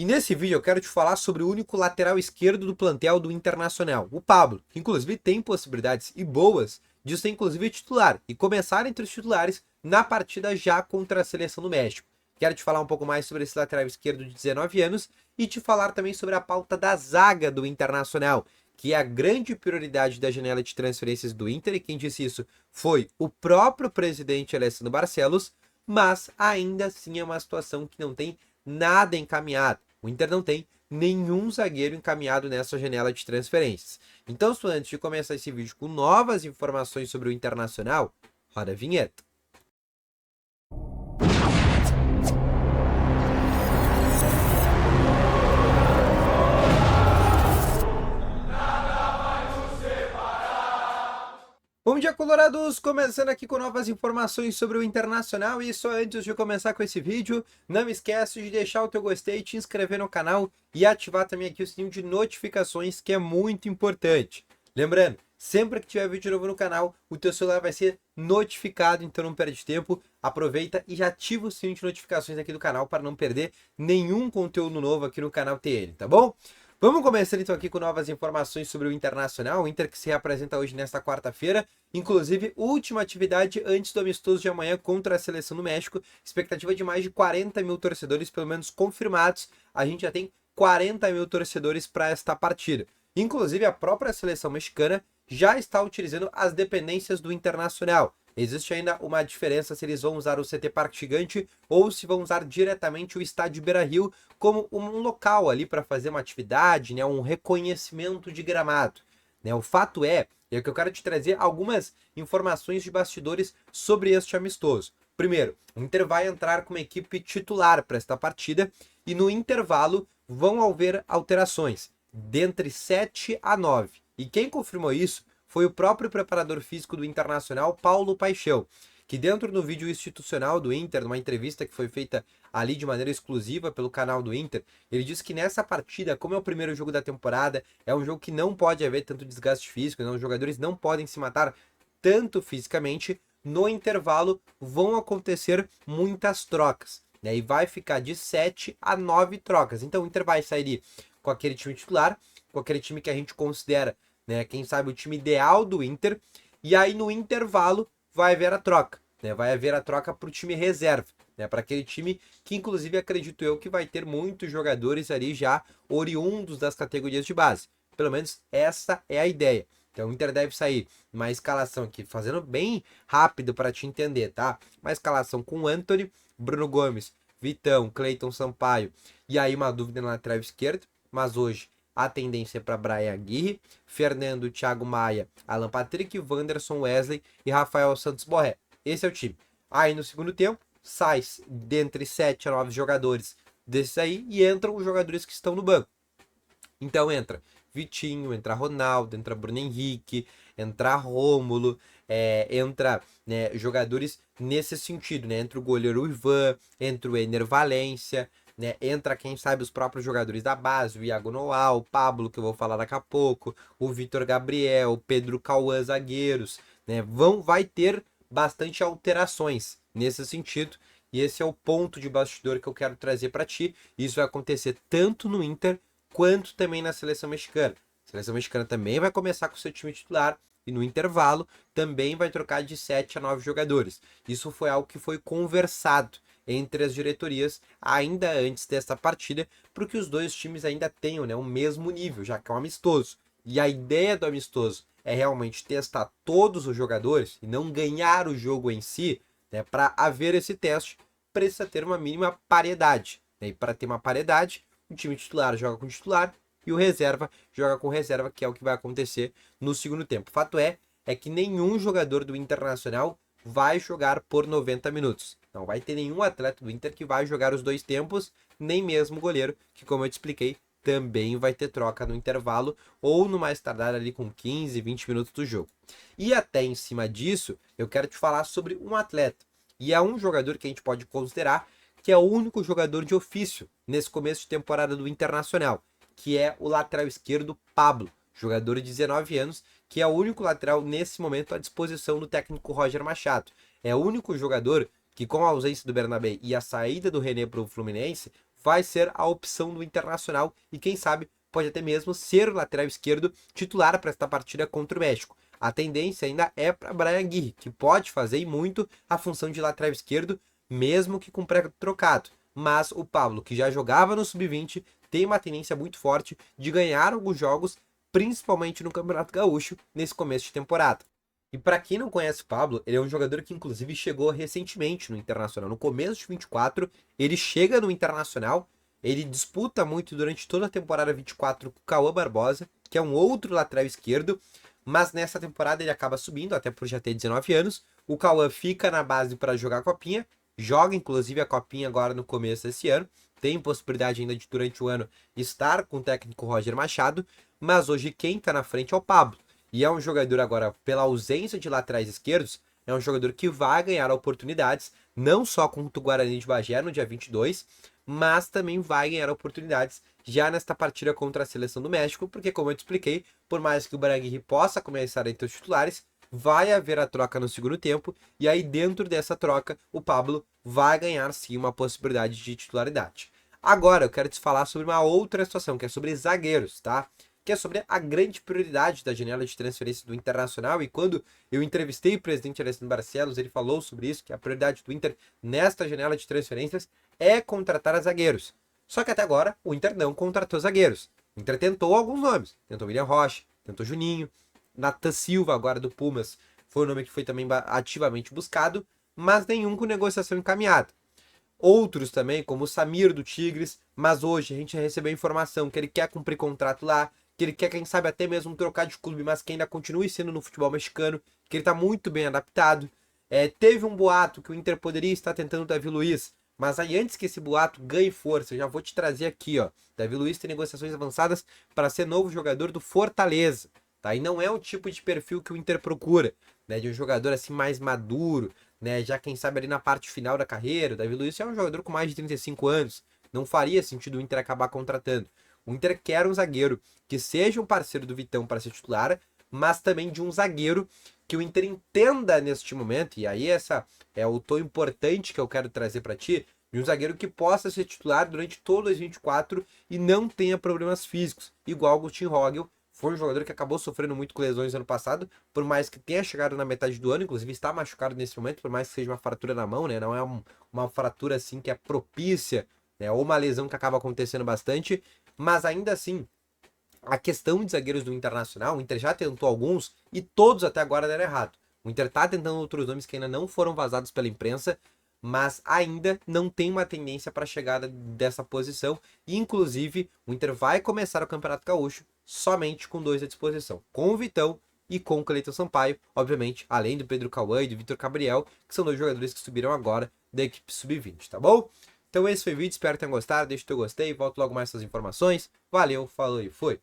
E nesse vídeo eu quero te falar sobre o único lateral esquerdo do plantel do Internacional, o Pablo, que inclusive tem possibilidades e boas de ser inclusive titular e começar entre os titulares na partida já contra a seleção do México. Quero te falar um pouco mais sobre esse lateral esquerdo de 19 anos e te falar também sobre a pauta da zaga do Internacional, que é a grande prioridade da janela de transferências do Inter, e quem disse isso foi o próprio presidente Alessandro Barcelos, mas ainda assim é uma situação que não tem nada encaminhado. O Inter não tem nenhum zagueiro encaminhado nessa janela de transferências. Então, antes de começar esse vídeo com novas informações sobre o Internacional, roda a vinheta. Bom dia, colorados! Começando aqui com novas informações sobre o Internacional. E só antes de começar com esse vídeo, não esquece de deixar o teu gostei, te inscrever no canal e ativar também aqui o sininho de notificações, que é muito importante. Lembrando, sempre que tiver vídeo novo no canal, o teu celular vai ser notificado, então não perde tempo. Aproveita e já ativa o sininho de notificações aqui do canal para não perder nenhum conteúdo novo aqui no canal TL, tá bom? Vamos começar então aqui com novas informações sobre o Internacional, o Inter que se reapresenta hoje nesta quarta-feira, inclusive última atividade antes do amistoso de amanhã contra a seleção do México, expectativa de mais de 40 mil torcedores, pelo menos confirmados, a gente já tem 40 mil torcedores para esta partida. Inclusive a própria seleção mexicana já está utilizando as dependências do Internacional. Existe ainda uma diferença se eles vão usar o CT Parque Gigante ou se vão usar diretamente o estádio Beira-Rio como um local ali para fazer uma atividade, né, um reconhecimento de gramado. Né? O fato é que eu quero te trazer algumas informações de bastidores sobre este amistoso. Primeiro, o Inter vai entrar com uma equipe titular para esta partida e no intervalo vão haver alterações, dentre 7 a 9. E quem confirmou isso foi o próprio preparador físico do Internacional, Paulo Paixão, que dentro do vídeo institucional do Inter, numa entrevista que foi feita ali de maneira exclusiva pelo canal do Inter, ele disse que nessa partida, como é o primeiro jogo da temporada, é um jogo que não pode haver tanto desgaste físico, né? Os jogadores não podem se matar tanto fisicamente. No intervalo vão acontecer muitas trocas, né? E vai ficar de 7 a 9 trocas. Então o Inter vai sair com aquele time titular, com aquele time que a gente considera, né, quem sabe o time ideal do Inter, e aí no intervalo vai haver a troca, né? Vai haver a troca para o time reserva, né? Para aquele time que inclusive acredito eu que vai ter muitos jogadores ali já oriundos das categorias de base. Pelo menos essa é a ideia. Então o Inter deve sair uma escalação aqui, fazendo bem rápido para te entender, tá? Uma escalação com Antony, Bruno Gomes, Vitão, Cleiton Sampaio, e aí uma dúvida na lateral esquerda, mas hoje a tendência é para Brian Aguirre, Fernando, Thiago Maia, Alan Patrick, Wanderson, Wesley e Rafael Santos Borré. Esse é o time. Aí no segundo tempo, sai dentre 7 a 9 jogadores desses aí e entram os jogadores que estão no banco. Então entra Vitinho, entra Ronaldo, entra Bruno Henrique, entra Rômulo, entra, né, jogadores nesse sentido, né? Entra o goleiro Ivan, entra o Ener Valência, né? Entra, quem sabe, os próprios jogadores da base, o Iago Noah, o Pablo, que eu vou falar daqui a pouco, o Vitor Gabriel, o Pedro Cauã, zagueiros, né? Vai ter bastante alterações nesse sentido, e esse é o ponto de bastidor que eu quero trazer para ti. Isso vai acontecer tanto no Inter quanto também na seleção mexicana. A seleção mexicana também vai começar com seu time titular e no intervalo também vai trocar de 7 a 9 jogadores. Isso foi algo que foi conversado entre as diretorias ainda antes desta partida, para que os dois times ainda tenham, né, o mesmo nível, já que é um amistoso. E a ideia do amistoso é realmente testar todos os jogadores e não ganhar o jogo em si, né? Para haver esse teste, precisa ter uma mínima paridade, né? E para ter uma paridade, o time titular joga com titular e o reserva joga com reserva, que é o que vai acontecer no segundo tempo. O fato é que nenhum jogador do Internacional vai jogar por 90 minutos. Não vai ter nenhum atleta do Inter que vai jogar os dois tempos, nem mesmo o goleiro, que, como eu te expliquei, também vai ter troca no intervalo ou no mais tardar ali com 15, 20 minutos do jogo. E até em cima disso, eu quero te falar sobre um atleta. E é um jogador que a gente pode considerar que é o único jogador de ofício nesse começo de temporada do Internacional, que é o lateral esquerdo Pablo, jogador de 19 anos, que é o único lateral nesse momento à disposição do técnico Roger Machado. É o único jogador que, com a ausência do Bernabé e a saída do René para o Fluminense, vai ser a opção do Internacional e quem sabe pode até mesmo ser o lateral esquerdo titular para esta partida contra o México. A tendência ainda é para Brian Aguirre, que pode fazer e muito a função de lateral esquerdo, mesmo que com pré-trocado. Mas o Pablo, que já jogava no Sub-20, tem uma tendência muito forte de ganhar alguns jogos, principalmente no Campeonato Gaúcho, nesse começo de temporada. E para quem não conhece o Pablo, ele é um jogador que inclusive chegou recentemente no Internacional. No começo de 24, ele chega no Internacional, ele disputa muito durante toda a temporada 24 com o Cauã Barbosa, que é um outro lateral esquerdo, mas nessa temporada ele acaba subindo, até por já ter 19 anos. O Cauã fica na base para jogar a Copinha, joga inclusive a Copinha agora no começo desse ano, tem possibilidade ainda de durante o ano estar com o técnico Roger Machado, mas hoje quem está na frente é o Pablo. E é um jogador agora, pela ausência de laterais esquerdos, é um jogador que vai ganhar oportunidades, não só contra o Guarani de Bagé no dia 22, mas também vai ganhar oportunidades já nesta partida contra a Seleção do México, porque como eu te expliquei, por mais que o Brian Aguirre possa começar entre os titulares, vai haver a troca no segundo tempo, e aí dentro dessa troca, o Pablo vai ganhar sim uma possibilidade de titularidade. Agora eu quero te falar sobre uma outra situação, que é sobre zagueiros, tá? Que é sobre a grande prioridade da janela de transferência do Internacional, e quando eu entrevistei o presidente Alessandro Barcelos, ele falou sobre isso, que a prioridade do Inter nesta janela de transferências é contratar zagueiros. Só que até agora o Inter não contratou zagueiros. O Inter tentou alguns nomes, tentou William Rocha, tentou Juninho, Nathan Silva agora do Pumas, foi um nome que foi também ativamente buscado, mas nenhum com negociação encaminhada. Outros também, como o Samir do Tigres, mas hoje a gente recebeu a informação que ele quer cumprir contrato lá, que ele quer, quem sabe, até mesmo trocar de clube, mas que ainda continue sendo no futebol mexicano, que ele está muito bem adaptado. Teve um boato que o Inter poderia estar tentando o Davi Luiz, mas aí antes que esse boato ganhe força, eu já vou te trazer aqui, ó. Davi Luiz tem negociações avançadas para ser novo jogador do Fortaleza, tá? E não é o tipo de perfil que o Inter procura, né? De um jogador assim mais maduro, né? Já quem sabe ali na parte final da carreira. O Davi Luiz é um jogador com mais de 35 anos, não faria sentido o Inter acabar contratando. O Inter quer um zagueiro que seja um parceiro do Vitão para ser titular, mas também de um zagueiro que o Inter entenda neste momento, e aí essa é o tom importante que eu quero trazer para ti, de um zagueiro que possa ser titular durante todo 2024 e não tenha problemas físicos, igual o Agustin Rogel. Foi um jogador que acabou sofrendo muito com lesões ano passado, por mais que tenha chegado na metade do ano, inclusive está machucado nesse momento, por mais que seja uma fratura na mão, né? Não é uma fratura assim que é propícia, né? Ou uma lesão que acaba acontecendo bastante, mas ainda assim, a questão de zagueiros do Internacional, o Inter já tentou alguns e todos até agora deram errado. O Inter tá tentando outros nomes que ainda não foram vazados pela imprensa, mas ainda não tem uma tendência para a chegada dessa posição. E, inclusive, o Inter vai começar o Campeonato Gaúcho somente com dois à disposição, com o Vitão e com o Cleiton Sampaio, obviamente, além do Pedro Cauã e do Vitor Gabriel, que são dois jogadores que subiram agora da equipe Sub-20, tá bom? Então esse foi o vídeo, espero que tenham gostado, deixa o teu gostei, volto logo mais com essas informações. Valeu, falou e fui!